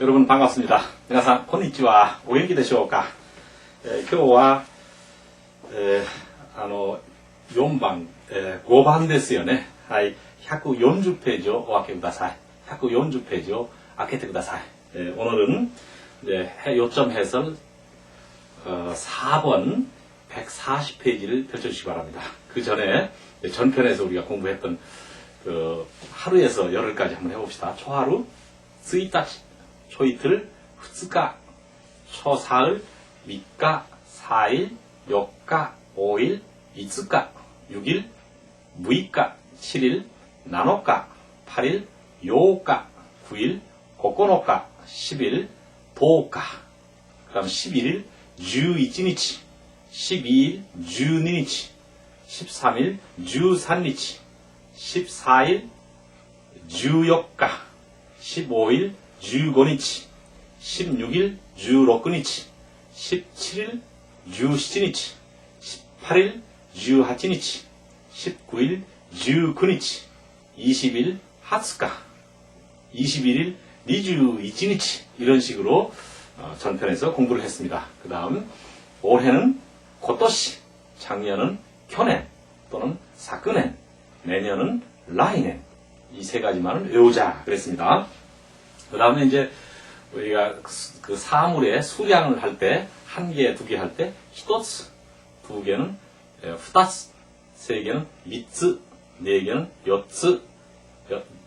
여러분 반갑습니다皆さんこんにちは。お元気でしょうか。今日は、4番、5番ですよね。はい。140ページをお開けください。140ページを開けてください。오늘은 요점 해설 4번 140페이지를 펼쳐주시기 바랍니다. 그 전에 전편에서 우리가 공부했던 하루에서 열흘까지 한번 해봅시다. 초하루, 스이타치, 초이틀, 후츠카, 초사흘, 밑가, 4일, 요가, 5일, 이츠카, 6일, 무이카, 7일, 나노카, 8일, 요가, 9일, 고코노카, 10일, 도카, 그 다음 11일, 11日, 12일, 12日, 13일, 13日, 14일, 14일, 15일, 15日, 16일, 16日, 17일, 17日, 18일, 18日, 19일, 19日, 20일, 20일, 21일, 21日, 이런 식으로 전편에서 공부를 했습니다. 그 다음 올해는 고토시, 작년은 쿄넨 또는 사쿠넨, 내년은 라이넨, 이 세 가지만을 외우자 그랬습니다. 그 다음에 이제 우리가 그 사물의 수량을 할 때, 한 개, 두 개 할 때, 히토츠, 두 개는 후다츠, 세 개는 미츠, 네 개는 요츠,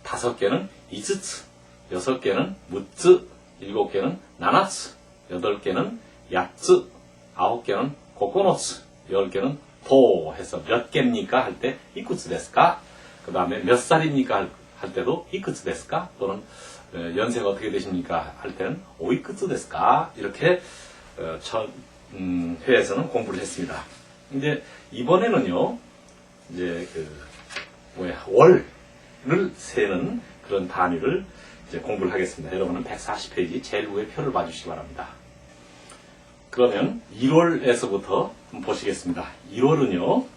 다섯 개는 이츠츠, 여섯 개는 무츠, 일곱 개는 나나츠, 여덟 개는 야츠, 아홉 개는 고코노츠, 열 개는 도 해서 몇 개입니까 할 때 이쿠츠 데스까? 그 다음에 몇 살입니까 할 때도 이쿠츠 데스까? 또는 연세가 어떻게 되십니까 할 때는 오이쿠츠 데스까? 이렇게 첫 회에서는 공부를 했습니다. 근데 이번에는요, 이제 월을 세는 그런 단위를 이제 공부를 하겠습니다. 여러분은 140페이지 제일 위에 표를 봐주시기 바랍니다. 그러면 1월에서부터 한번 보시겠습니다. 1월은요,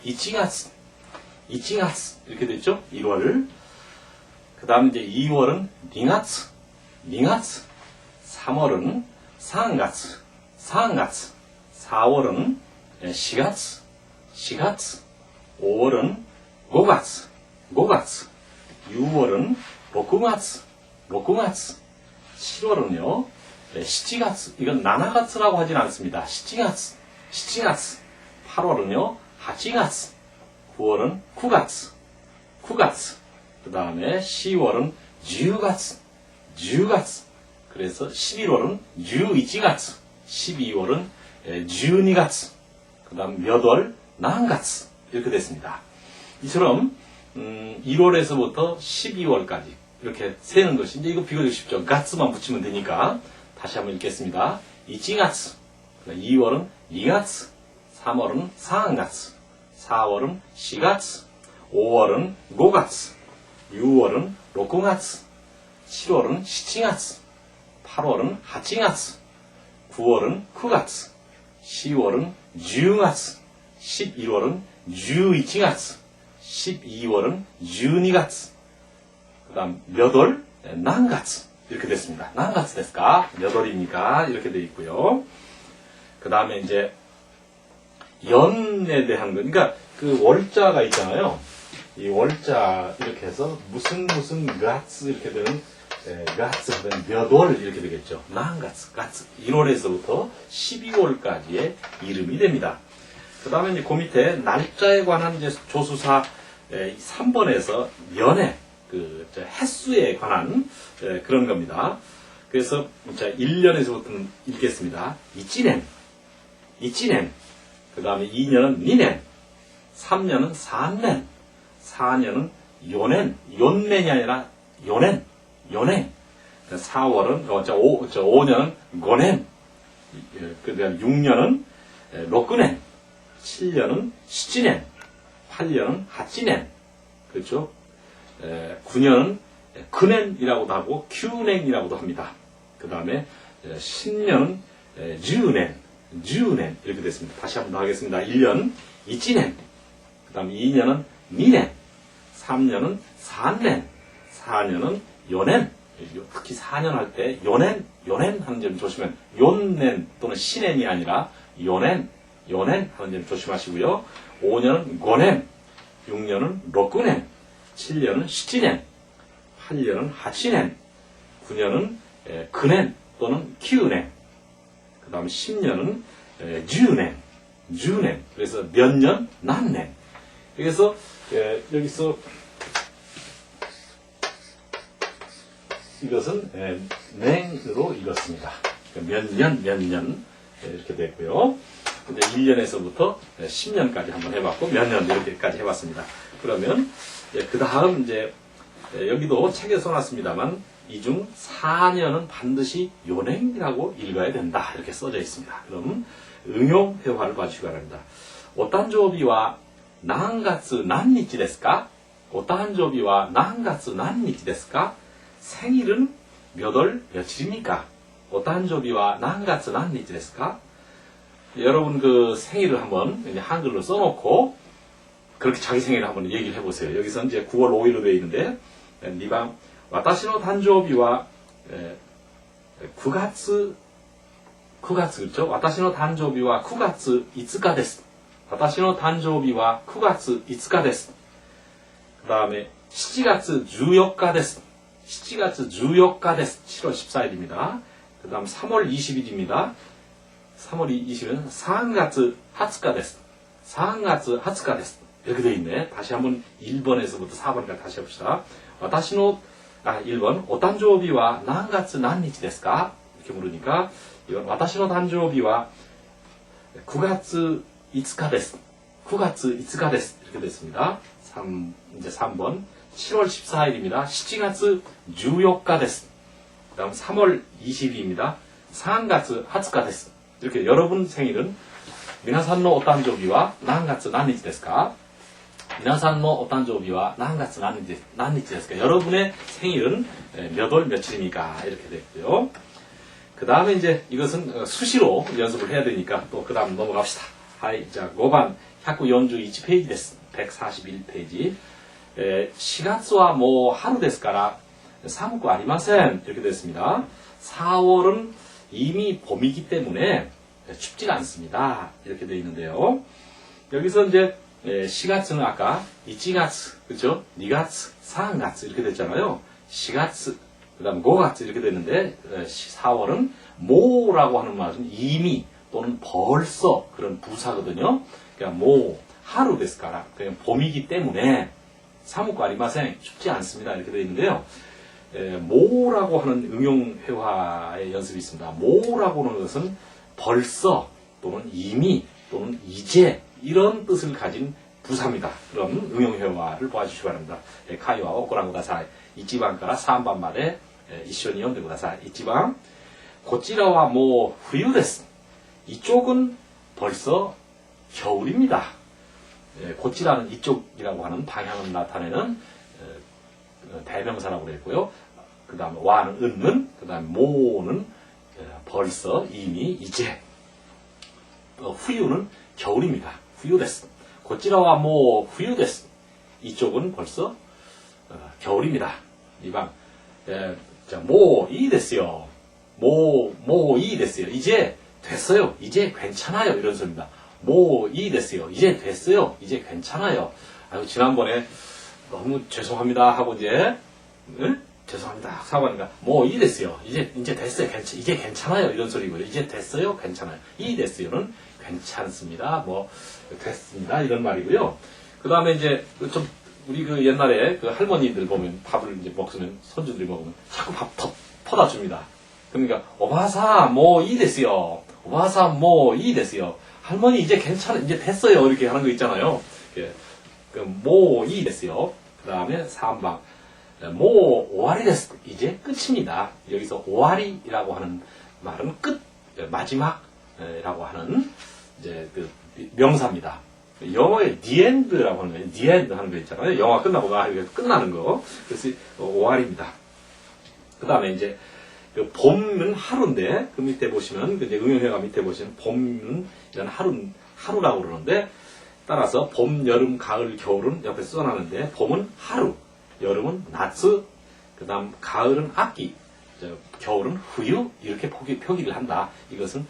1月, 1月 이렇게 됐죠? 1월. 그 다음 이제 2월은 2月, 2月. 3월은 3月, 3月. 4월은 4月, 4月. 5월은 5月, 5月. 6월은 6月, 6月. 7월은요, 7月, 이건 나나가츠라고 하진 않습니다. 7月, 7月. 8월은요, 8月. 9월은 9月, 9月. 그 다음에 10월은 10月, 10月. 그래서 11월은 11月, 12월은 12月. 그 다음 몇 월, 난가츠. 이렇게 됐습니다. 이처럼 1월에서부터 12월까지 이렇게 세는 것이 이제 이거 비교적 쉽죠. 가츠만 붙이면 되니까. 다시 한번 읽겠습니다. 1月, 2월은 2月, 3월은 3月, 4월은 4月, 5월은 5月, 6월은 6月, 7월은 7月, 8월은 8月, 9월은 9月, 10월은 10月, 11월은 11月, 12월은 12月, 그 다음 몇 월? 난가츠. 이렇게 됐습니다. 난가츠 데스까? 몇 월입니까? 이렇게 되어 있고요. 그 다음에 이제 연에 대한 거, 그러니까 그 월자가 있잖아요. 이 월자 이렇게 해서 무슨 가츠 이렇게 되는 가츠 하면 몇 월 이렇게 되겠죠. 난가츠, 가츠. 1월에서부터 12월까지의 이름이 됩니다. 그 다음에 이제 그 밑에 날짜에 관한 이제 조수사 3번에서 연애 횟수에 관한 그런 겁니다. 그래서 1년에서부터 읽겠습니다. 1년, 1년. 그 다음에 2년은 2년, 3년은 3년, 4년은 요년, 연년이 아니라 요년, 요년. 4월은 5년은 5년, 그 다음 6년은 6년, 7년은 7년, 8년은 8년, 그렇죠? 9년은 근년이라고도 하고 큐년이라고도 합니다. 그 다음에 10년은 10년, 10년 이렇게 됐습니다. 다시 한번 더 하겠습니다. 1년 1년, 그 다음에 2년은 2년, 3년은 3년, 4년은 4년, 특히 4년 할 때 요넨 하는 점 조심하면 요넨 또는 시넨이 아니라 요넨 하는 점 조심하시고요. 5년은 고넨, 6년은 로꾸넨, 7년은 시치넨, 8년은 하치넨, 9년은 그넨 또는 키우넨, 그 다음 10년은 주넨. 그래서 몇 년? 난넨. 그래서 여기서 이것은 냉으로 읽었습니다. 그러니까 몇 년 이렇게 됐고요. 근데 1년에서부터 10년까지 한번 해봤고 몇 년 이렇게까지 해봤습니다. 그러면 그 다음 이제 여기도 책에 써놨습니다만 이 중 4년은 반드시 요냉이라고 읽어야 된다 이렇게 써져 있습니다. 그럼 응용 회화를 봐주시기 바랍니다. 오탄조비와 난가츠 난니치 데스 까? 오탄조비와 난가츠 난니치 데스 까? 생일은 몇 월 며칠입니까? 오탄조비와 난가츠 난니치 데스 까? 여러분 그 생일을 한번 이제 한글로 써놓고 그렇게 자기 생일을 한번 얘기를 해보세요. 여기서 이제 9월 5일로 되어 있는데 니방 와타시노 단조비와 9月 그렇죠? 와타시노 단조비와 9月 5日です. 와타시노 단조비와 9月 5日です. 그 다음에 7月 14日です. 7月 14日です. 7월 14일입니다. 그 다음 3월 20일입니다. 3월 20일은 3月 20日です. 3月 20日です. 이렇게 되어 있네. 다시 한번 1번에서부터 4번까지 다시 해봅시다. 1번, 오탄조비와 난가츠 난니치 데스 까? 이렇게 물으니까, 이건, 私の誕生日は 9月 5日です. 9月 5日です. 이렇게 됐습니다. 이제 3번, 7월 14일입니다. 7月 14日です. 그 다음 3월 20일입니다. 3月 20日です. 이렇게 여러분 생일은, 皆さんのお誕生日は何月何日ですか? 皆さんのお誕生日は何月何日ですか? 여러분의 생일은 몇 월 며칠입니까? 이렇게 됐고요. 그 다음에 이제 이것은 수시로 연습을 해야 되니까 또 그 다음 넘어갑시다. 하이, 자, 5번 141페이지 です. 141페이지. 4月はもう春ですから寒くありません. 이렇게 됐습니다. 4월은 이미 봄이기 때문에 춥지가 않습니다. 이렇게 되어 있는데요. 여기서 이제 4月는 아까 1月, 그렇죠? 2月, 3月 이렇게 됐잖아요. 4月, 그 다음 5月 이렇게 됐는데 4월은 모라고 하는 말은 이미 또는 벌써 그런 부사거든요. 그러니까 모, 하루 데스까라. 그냥 봄이기 때문에 사무코 아리마생 춥지 않습니다. 이렇게 되어 있는데요. 모라고 하는 응용 회화의 연습이 있습니다. 모라고 하는 것은 벌써 또는 이미 또는 이제 이런 뜻을 가진 부사입니다. 그럼 응용 회화를 보아주시기 바랍니다. 카이와 오코랑 구다사이. 1번から 3번まで一緒に読んでください. 1번. こちらはもう冬です. 이쪽은 벌써 겨울입니다. 고치라는 이쪽이라고 하는 방향을 나타내는 대명사라고 그랬고요. 그 다음에 와는 은는, 그 다음에 모는 벌써, 이미, 이제. 후유는 겨울입니다. 후유 데스. 고치라와 뭐 후유 데스. 이쪽은 벌써 겨울입니다. 2번. 자, 뭐 이 데스요. 뭐 이 데스요. 이제 됐어요. 이제 괜찮아요. 이런 소리입니다. 뭐 이 데스요. 이제 됐어요. 이제 괜찮아요. 아유, 지난번에 너무 죄송합니다 하고 이제 죄송합니다 사과하니까 뭐 이 데스요. 이제 됐어요. 이제 괜찮아요. 이런 소리고요. 이제 됐어요. 괜찮아요. 이 데스요는 괜찮습니다. 뭐 됐습니다. 이런 말이고요. 그 다음에 이제 좀 우리 그 옛날에 그 할머니들 보면 밥을 이제 먹으면 손주들이 먹으면 자꾸 밥 퍼다 줍니다. 그러니까 오바사 뭐 이 데스요. 오바사 뭐 이 데스요. 할머니 이제 이제 됐어요. 이렇게 하는 거 있잖아요. 뭐 이 데스요. 그 다음에 3번 뭐 오와리 데스. 이제 끝입니다. 여기서 오와리라고 하는 말은 끝, 마지막이라고 하는 이제 그 명사입니다. 영어에 the end라고 하는 거예요. the end 하는 거 있잖아요. 영화 끝나고 끝나는 거. 그래서 오와리입니다. 그 다음에 이제 봄은 하루인데 그 밑에 보시면 이제 응용회화 밑에 보시면 봄은 이런 하루라고 그러는데 따라서 봄, 여름, 가을, 겨울은 옆에 써놨는데 봄은 하루, 여름은 나츠, 그 다음 가을은秋, 겨울은 후유 이렇게 표기를 한다. 이것은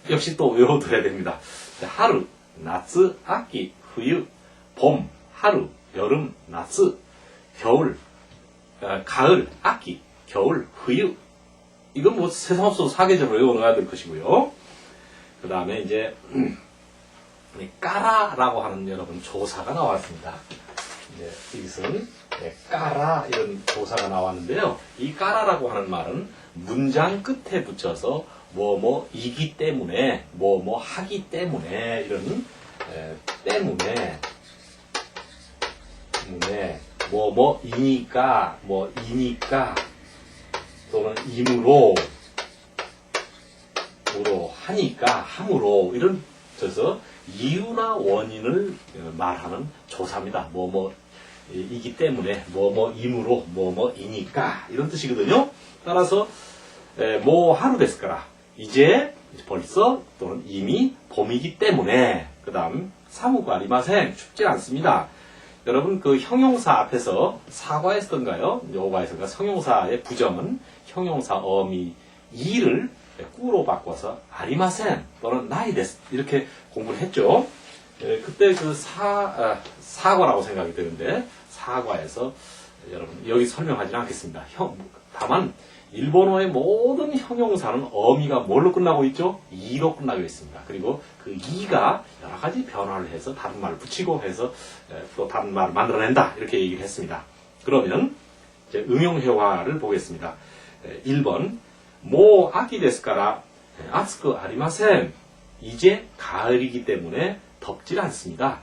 역시 또 외워둬야 됩니다. 하루, 나츠, 아키, 후유, 봄, 하루, 여름, 나츠, 겨울, 가을, 아키, 겨울, 후유. 이건 뭐 세상 없어도 사계절로 외워놔야 될 것이고요. 그 다음에 이제 까라라고 하는 여러분 조사가 나왔습니다. 이제 여기서는 까라 이런 조사가 나왔는데요. 이 까라라고 하는 말은 문장 끝에 붙여서 뭐뭐이기 때문에 뭐뭐 하기 때문에 이런 때문에 뭐뭐이니까 뭐이니까 또는 임으로 하니까 함으로 이런 그래서 이유나 원인을 말하는 조사입니다. 뭐뭐이기 때문에 뭐뭐임으로 뭐뭐이니까 이런 뜻이거든요. 따라서 뭐 하루 됐을까라 이제 벌써 또는 이미 봄이기 때문에 그 다음 사무가 아리마센 춥지 않습니다. 여러분 그 형용사 앞에서 사과했던가요? 요가에서가 형용사의 부정은 형용사 어미 이를 꾸로 바꿔서 아리마센 또는 나이데스 이렇게 공부를 했죠. 그때 그 사과라고 생각이 드는데 사과에서 여러분 여기 설명하지는 않겠습니다. 다만 일본어의 모든 형용사는 어미가 뭘로 끝나고 있죠? 이로 끝나고 있습니다. 그리고 그 이가 여러 가지 변화를 해서 다른 말을 붙이고 해서 또 다른 말을 만들어낸다 이렇게 얘기를 했습니다. 그러면 이제 응용회화를 보겠습니다. 1번 모 아키 데스까라 아츠쿠 아리마센 이제 가을이기 때문에 덥질 않습니다.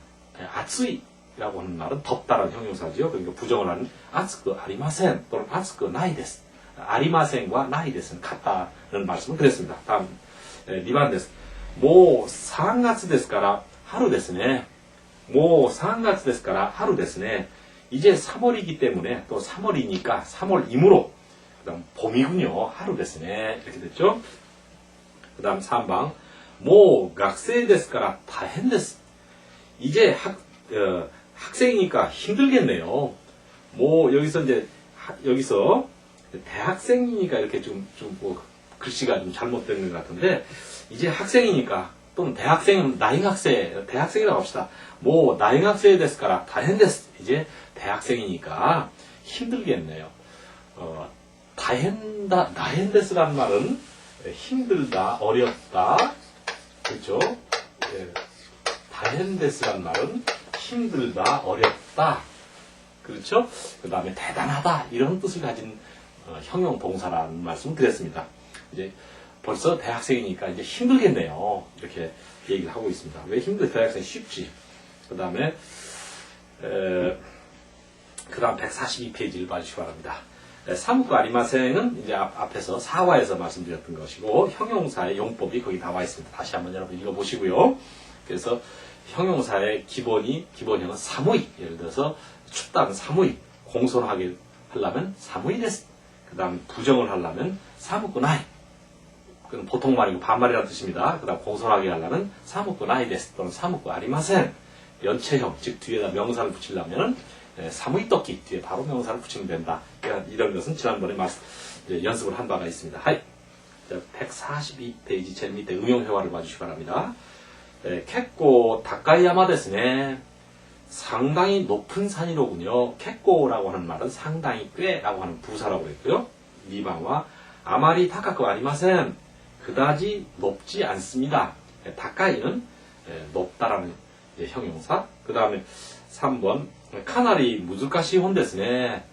아츠이라고 하는 말은 덥다라는 형용사죠. 그러니까 부정을 하는 아츠쿠 아리마센 또는 아츠쿠 나이데스 아리마센과 나이데스는 같다는 말씀을 드렸습니다. 다음 2번 데스 모 3月ですから春ですね모 3月ですから春ですね이제 3월이기 때문에 또 3월이니까 3월이므로 그 다음 봄이군요. 하루 됐으네. 이렇게 됐죠. 그 다음 3번 모 학생ですから大変です. 이제 학생이니까 힘들겠네요. 뭐 여기서 이제 여기서 대학생이니까 이렇게 뭐 글씨가 좀 잘못된 것 같은데 이제 학생이니까 또는 대학생은 대학생이라고 합시다. 뭐 나이학생ですから大変です. 이제 대학생이니까 힘들겠네요. 다헨데스라는 말은 힘들다, 어렵다, 그렇죠? 다헨데스라는 말은 힘들다, 어렵다, 그렇죠? 그 다음에 대단하다 이런 뜻을 가진 형용 동사라는 말씀을 드렸습니다. 이제 벌써 대학생이니까 이제 힘들겠네요. 이렇게 얘기를 하고 있습니다. 왜 힘들어? 대학생 쉽지. 그 다음에 그 다음 142페이지를 봐주시기 바랍니다. 사무쿠 아리마센은 이제 앞에서 사화에서 말씀드렸던 것이고 형용사의 용법이 거기 나와 있습니다. 다시 한번 여러분 읽어보시고요. 그래서 형용사의 기본형은 사무이. 예를 들어서 춥다는 사무이. 공손하게 하려면 사무이 데스. 그 다음 부정을 하려면 사무쿠 나이. 그건 보통 말이고 반말이라는 뜻입니다. 그 다음 공손하게 하려면 사무쿠 나이 데스 또는 사무쿠 아리마센. 연체형, 즉 뒤에다 명사를 붙이려면 사무이 떡기 뒤에 바로 명사를 붙이면 된다. 이런 것은 지난번에 연습을 한 바가 있습니다. 하이. 142페이지 제일 밑에 응용회화를 봐주시기 바랍니다. 켓고 다카이야마 데스네. 상당히 높은 산이로군요. 켓고라고 하는 말은 상당히 꽤라고 하는 부사라고 했고요. 2번과 아마리 타카쿠 아리마센. 그다지 높지 않습니다. 다카이는 높다라는 형용사. 그 다음에 3번 카나리 무즈카시 혼 데스네.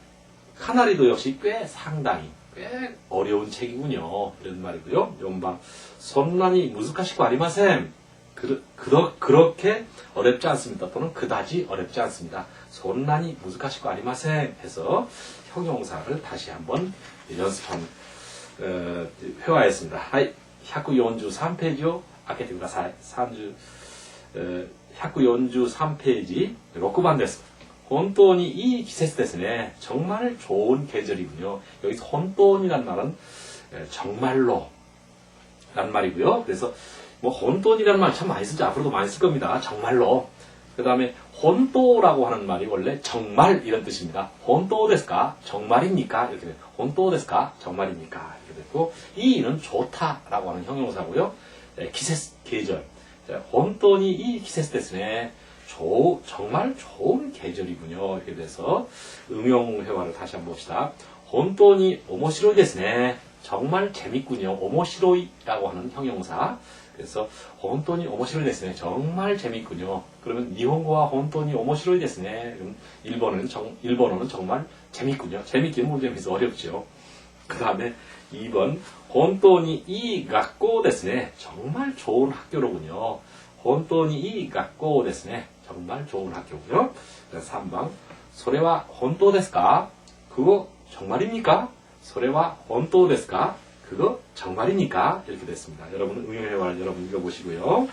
카나리도 역시 상당히 꽤 어려운 책이군요. 이런 말이고요. 4번 손난이 무즈카시고 아리마센. 그렇게 어렵지 않습니다. 또는 그다지 어렵지 않습니다. 손난이 무즈카시고 아리마센 해서 형용사를 다시 한번 연습한 회화였습니다. 하이 143페이지요. 아케테 쿠다사이. 143페이지 6번です. 本当にいい季節ですね. 정말 좋은 계절이군요. 여기서 本当に라는 말은 정말로 라는 말이고요. 그래서 뭐 本当に라는 말 참 많이 쓰죠. 앞으로도 많이 쓸 겁니다. 정말로. 그 다음에 혼또라고 하는 말이 원래 정말 이런 뜻입니다. 혼또 데스까? 정말입니까? 이렇게 돼요. 혼또 데스까? 정말입니까? 이렇게 됐고, 이는 좋다라고 하는 형용사고요. 기세스, 계절. 혼또니 이 기세스 데스네. 정말 좋은 계절이군요. 이렇게 돼서 응용회화를 다시 한번 봅시다. 혼또니 오모시로이 데스네. 정말 재밌군요. 오모시로이라고 하는 형용사. 그래서 혼돈이 오모시로이 데스네. 정말 재밌군요. 그러면 니혼고와 혼돈이 오모시로이 데스네. 그럼 일본어는 정말 재밌군요. 재밌기는 문제에서 어렵죠. 그 다음에 2번 혼돈이 이学校 데스네. 정말 좋은 학교로군요. 혼돈이 이学校 데스네. 정말 좋은 학교고요. 3번 それは本当ですか? 그거 정말입니까? それは本当ですか? 그거 정말입니까? 이렇게 됐습니다. 여러분 응용회화를 여러분 읽어보시고요.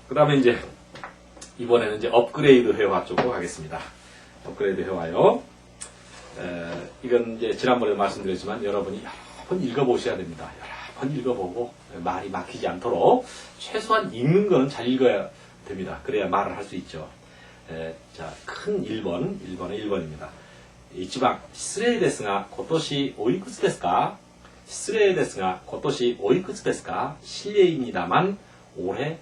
그 다음에 이제 이번에는 이제 업그레이드 회화 쪽으로 가겠습니다. 업그레이드 회화요. 이건 이제 지난번에 말씀드렸지만 여러분이 여러 번 읽어보셔야 됩니다. 여러 번 읽어보고 말이 막히지 않도록 최소한 읽는 거는 잘 읽어야 됩니다. 그래야 말을 할 수 있죠. 자, 큰 1번의 1번입니다. 1番、失礼ですが、今年おいくつですか? 失礼ですが、今年おいくつですか? 실례입니다만, 올해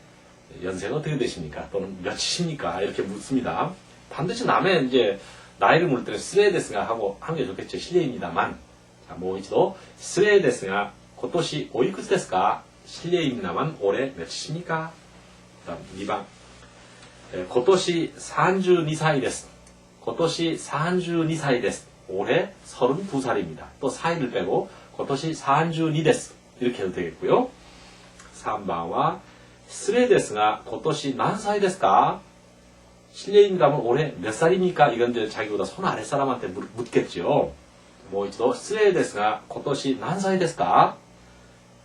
연세가 어떻게 되십니까? 또는 몇이십니까? 이렇게 묻습니다. 반드시 남의 이제 나이를 물을 때는 失礼ですが 하고 하는 게 좋겠죠. 실례입니다만. 자, 뭐 이치도 失礼ですが、今年おいくつですか? 실례입니다만, 올해 몇이십니까? 다음 2번. 今年32歳です. 今年32歳です. 올해 32살입니다. 또 4일을 빼고 今年32です. 이렇게 해도 되겠고요. 3번와 失礼ですが今年何歳ですか? 실례입니다만 올해 몇 살입니까? 이건 이제 자기보다 손 아래 사람한테 묻겠죠. 뭐 이도 失礼ですが今年何歳ですか?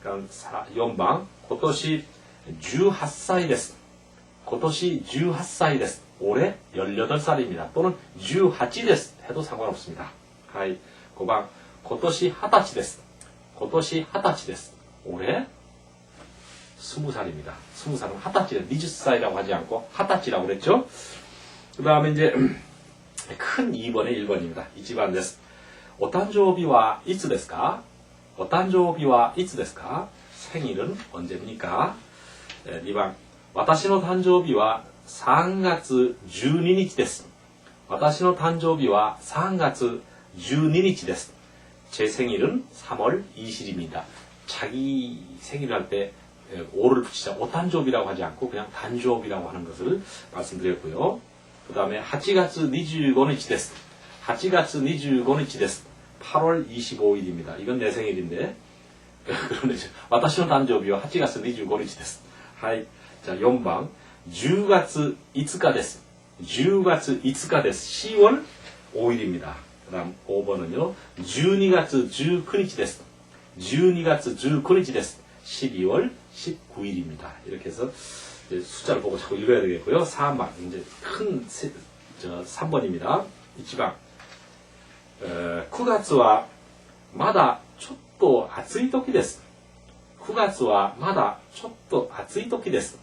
그럼 4번 今年18歳です. 今年18歳です. 올해 18살입니다. 또는 18です 해도 상관없습니다. 5번 今年20歳です. 今年20歳です. 올해 20살입니다. 20살은 20歳, 20살이라고 하지 않고 20살이라고 그랬죠? 그 다음에 이제 큰 2번의 1번입니다. 1번です. お誕生日はいつですか? お誕生日はいつですか? 생일은 언제입니까? 2번 私の誕生日は3月12日です. 私の誕生日は3月12日です. 제 생일은 3월 20일입니다. 자기 생일을 할 때 오를 붙이자 오탄조비라고 하지 않고 그냥 단조비라고 하는 것을 말씀드렸고요. 그 다음에 8月25日です. 8月25日です. 8월 25일입니다. 이건 내 생일인데 그런데 私の誕生日は8月25日です. はい. 자, 4번 10月5日です. 10月5日です. 10월 5일입니다. 그 다음 5번은요. 12月19日です. 12月19日です. 12월 19일입니다. 이렇게 해서 숫자를 보고 자꾸 읽어야 되겠고요. 4번 이제 큰 3번입니다. 1번 9月はまだちょっと暑い時です. 9月はまだちょっと暑い時です.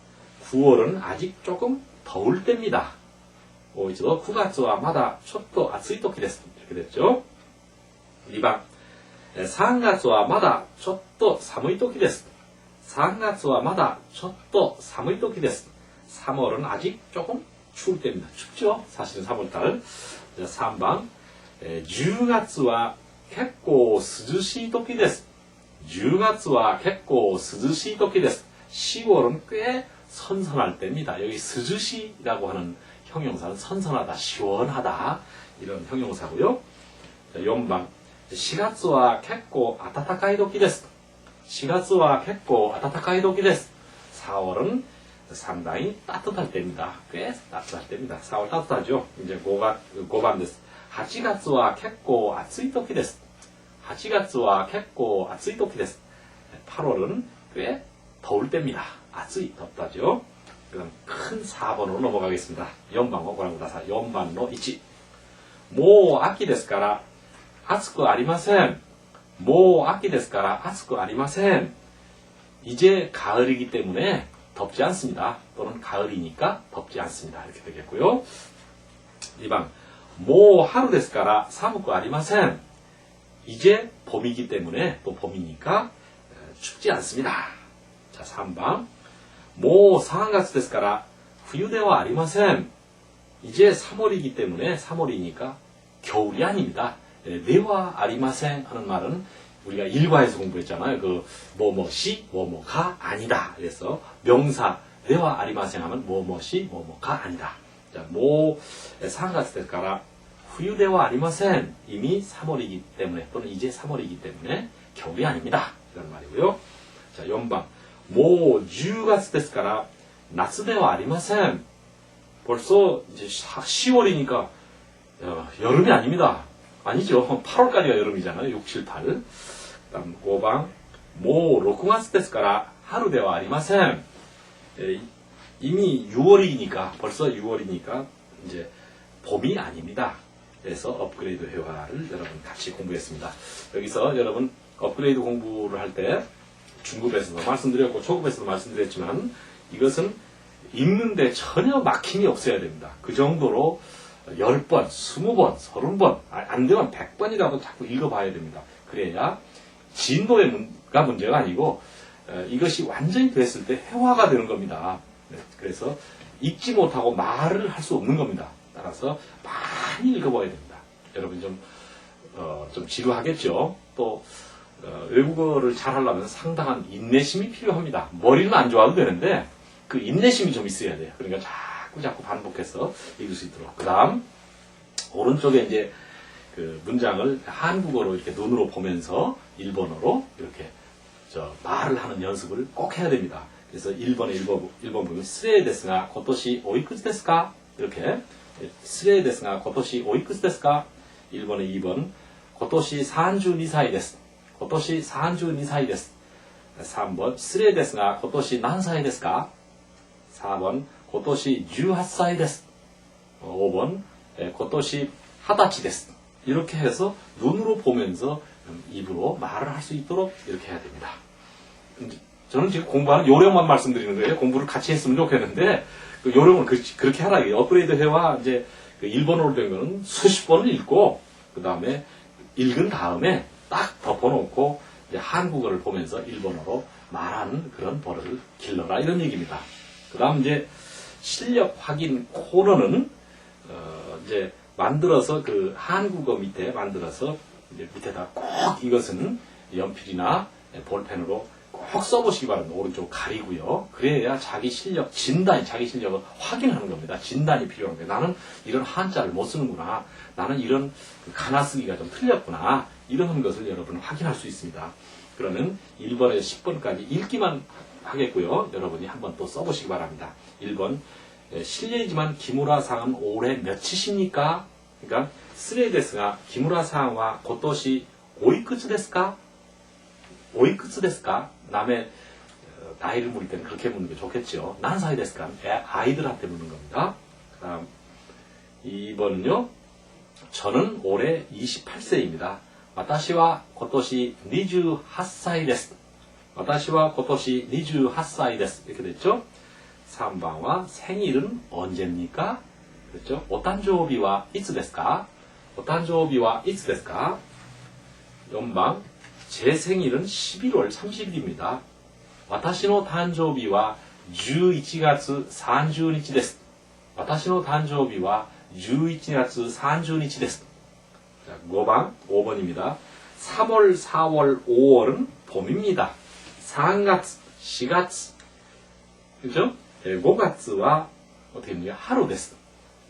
9월은 아직 조금 더울 때입니다. 9月はまだちょっと暑い時です. 이렇게 됐죠. 2번 3月はまだちょっと寒い時です. 3月はまだちょっと寒い時です. 3월은 아직 조금 추울 때입니다. 춥죠? 사실은 3월달. 3번 10月は結構涼しい時です. 10月は結構涼しい時です. 10월은 꽤 선선할 때입니다. 여기 스즈시라고 하는 형용사는 선선하다, 시원하다 이런 형용사고요. 4번 4月は結構暖かい時です. 4月は結構暖かい時です. 4월은 상당히 따뜻할 때입니다. 꽤 따뜻할 때입니다. 4월 따뜻하죠. 이제 5번です. 8月は結構暑い時です. 8月は結構暑い時です. 8월은 꽤 더울 때입니다. 아츠이 덥다죠. 그럼 큰 4번으로 넘어가겠습니다. 4번ご覧ください. 4번の1. もう秋ですから暑くありません. もう秋ですから暑くありません. 이제 가을이기 때문에 덥지 않습니다. 또는 가을이니까 덥지 않습니다. 이렇게 되겠고요. 2번, 모 하루 데스까라 사무쿠 아리마센. 이제 봄이기 때문에 또 봄이니까 춥지 않습니다. 자, 3번, 모 3月ですから冬ではありません. 이제 3월이기 때문에 3월이니까 겨울이 아닙니다. 네와 아리마센 하는 말은 우리가 일과에서 공부했잖아요. 그 뭐뭐시 뭐뭐가 아니다. 그래서 명사 네와 아리마센 하면 뭐뭐시 뭐뭐가 아니다. 자, 뭐 3月ですから冬ではありません. 이미 3월이기 때문에 또는 이제 3월이기 때문에 겨울이 아닙니다. 이런 말이고요. 자, 4번, 뭐 10月ですから夏ではありません. 벌써 이제 10월이니까 여름이 아닙니다. 아니죠. 8월까지가 여름이잖아요. 6, 7, 8. 그다음 5번, 뭐 6月ですから春ではありません. 이미 6월이니까 벌써 6월이니까 이제 봄이 아닙니다. 그래서 업그레이드 회화를 여러분 같이 공부했습니다. 여기서 여러분 업그레이드 공부를 할 때 중급에서도 말씀드렸고 초급에서도 말씀드렸지만 이것은 읽는데 전혀 막힘이 없어야 됩니다. 그 정도로 10번, 20번, 30번, 안 되면 100번이라도 자꾸 읽어봐야 됩니다. 그래야 진도가 문제가 아니고 이것이 완전히 됐을 때 회화가 되는 겁니다. 그래서 읽지 못하고 말을 할 수 없는 겁니다. 따라서 많이 읽어봐야 됩니다. 여러분 좀 지루하겠죠? 또 외국어를 잘 하려면 상당한 인내심이 필요합니다. 머리는 안 좋아도 되는데 그 인내심이 좀 있어야 돼요. 그러니까 자꾸 반복해서 읽을 수 있도록. 그 다음 오른쪽에 이제 그 문장을 한국어로 이렇게 눈으로 보면서 일본어로 이렇게 말을 하는 연습을 꼭 해야 됩니다. 그래서 1번에 1번 보면 스레 데스가 고토시 오이쿠츠 데스까? 이렇게 스레 데스가 고토시 오이쿠츠 데스까? 1번에 2번 고토시 32살 데스. 고토시 32살 데스. 3번スレですが今年何歳ですか? 4번 今年18歳です. 5번 今年20歳です. 이렇게 해서 눈으로 보면서 입으로 말을 할 수 있도록 이렇게 해야 됩니다. 저는 지금 공부하는 요령만 말씀드리는 거예요. 공부를 같이 했으면 좋겠는데 그 요령을 그렇게 하라. 업그레이드 회화 이제 그 일본어로 된 거는 수십 번을 읽고 그 다음에 읽은 다음에 딱 덮어놓고 이제 한국어를 보면서 일본어로 말하는 그런 버릇을 길러라 이런 얘기입니다. 그 다음 이제 실력 확인 코너는 이제 만들어서 그 한국어 밑에 만들어서 이제 밑에다 꼭 이것은 연필이나 볼펜으로 꼭 써보시기 바랍니다. 오른쪽 가리고요. 그래야 자기 실력 자기 실력을 확인하는 겁니다. 진단이 필요한 거예요. 나는 이런 한자를 못 쓰는구나. 나는 이런 가나 쓰기가 좀 틀렸구나. 이런 것을 여러분 확인할 수 있습니다. 그러면 1번에서 10번까지 읽기만 하겠고요. 여러분이 한번 또 써보시기 바랍니다. 1번 실례이지만 기무라상은 올해 몇이십니까? 그러니까 스레 데스가 기무라상과 고토시 오이쿠츠 데스까? 오이쿠츠 데스까? 남의 나이를 물을 때는 그렇게 묻는 게 좋겠죠. 난사이 데스까? 아이들한테 묻는 겁니다. 그 다음 2번은요. 저는 올해 28세입니다. 私は今年28歳です. 私は今年28歳です. 이렇게 됐죠? 3번은 생일은 언제입니까? 그렇죠? お誕生日はいつですか? お誕生日はいつですか? 4번 제 생일은 11월 30일입니다. 私の誕生日は11月30日です. 私の誕生日は11月30日です. 자, 5번입니다. 3월, 4월, 5월은 봄입니다. 3月, 4月, 그죠? 5月와 어떻게 됩니까? 하루です.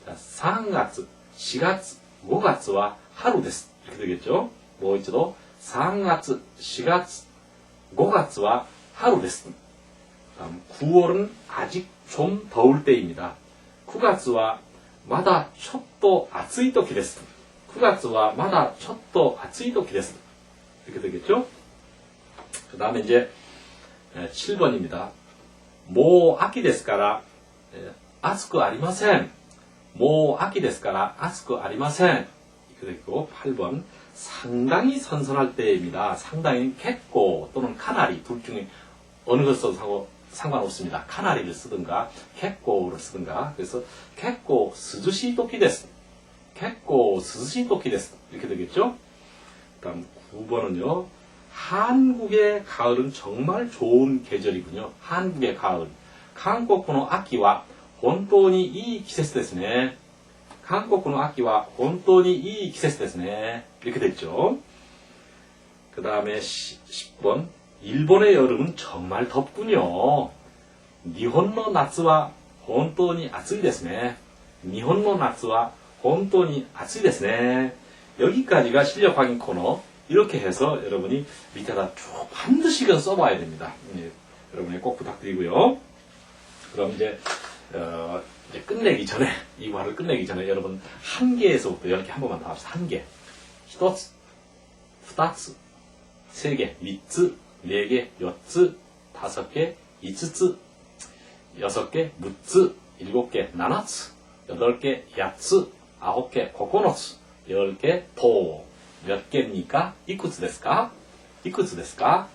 자, 3月, 4月, 5月와 하루です. 이렇게 되겠죠? 뭐 있죠? 3月, 4月, 5月와 하루です. 다음 9월은 아직 좀 더울 때입니다. 9月와 まだちょっと暑い時です. 9月와 まだちょっと暑い時です. 이렇게 되겠죠? 그 다음에 이제 7번입니다. もう秋ですから暑くありません. もう秋ですから暑くありません. 이렇게 되고 8번 상당히 선선할 때입니다. 상당히 結構 또는 かなり 둘 중에 어느 걸 써도 상관없습니다. 카나리를 쓰든가 객고를 쓰든가. 그래서 객고 스즈시 도키 데스. 객고 스즈시 도키 데스. 이렇게 되겠죠. 다음 9번은요. 한국의 가을은 정말 좋은 계절이군요. 한국의 가을. 한국의 아키와 本当にいい季節ですね. 한국의 아키와 本当にいい季節ですね. 이렇게 됐죠. 그 다음에 10번. 일본의 여름은 정말 덥군요. 일본의夏は 本当に暑いですね. 일본의夏は 本当に暑いですね. 여기까지가 실력 확인 코너. 이렇게 해서 여러분이 밑에다 쭉 반드시건 써봐야 됩니다. 예, 여러분이 꼭 부탁드리고요. 그럼 이제 끝내기 전에, 이 과를 끝내기 전에 여러분 한 개에서부터 10개 한 번만 더 합시다. 한 개. 1つ, 2つ, 3개, 3つ, 4개, 4つ, 5개, 5つ, 6개, 6つ, 7개, 7つ, 8개, 8つ, 9개, 9つ, 10개, 도. 몇 개입니까? 이쿠츠ですか? 이쿠츠ですか?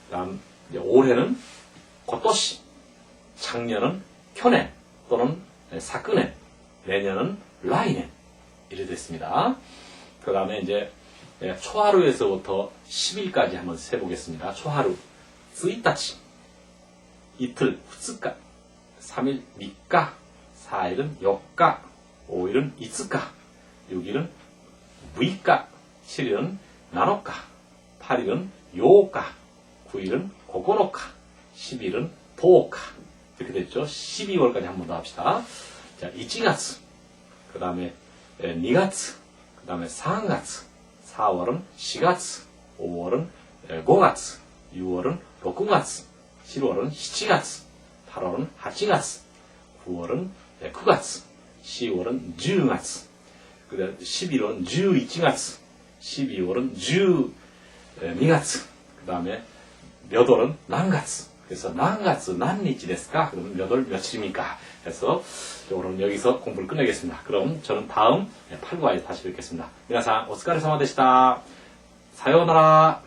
다음, 이제 올해는 고토시, 작년은 켜년 또는 사쿠년, 내년은 라이년 이렇게 됐습니다. 그 다음에 이제 초하루에서부터 10일까지 한번 세보겠습니다. 초하루, 1일치, 이틀, 2日, 3일, 3日, 4일은 6日, 5일은 5日, 6일은 6日, 7일은 7日, 8일은 8日, 9일은 9日, 10일은 10日. 이렇게 됐죠. 12월까지 한 번 더 합시다. 자, 1月, 그 다음에 2月, 그 다음에 3月, 4월은 4月, 5월은 5月, 6월은 6月, 7월은 7月, 8월은 8月, 9월은 9月, 10월은 10月, 그 다음에 11월은 11月, 12월은 12月, 그 다음에 몇 월은 난가츠. 그래서 난가츠, 난니치ですか? 그러면 몇 월 며칠입니까? 그래서 오늘 여기서 공부를 끝내겠습니다. 그럼 저는 다음 8부에 다시 뵙겠습니다.皆さんお疲れ様でした。さようなら。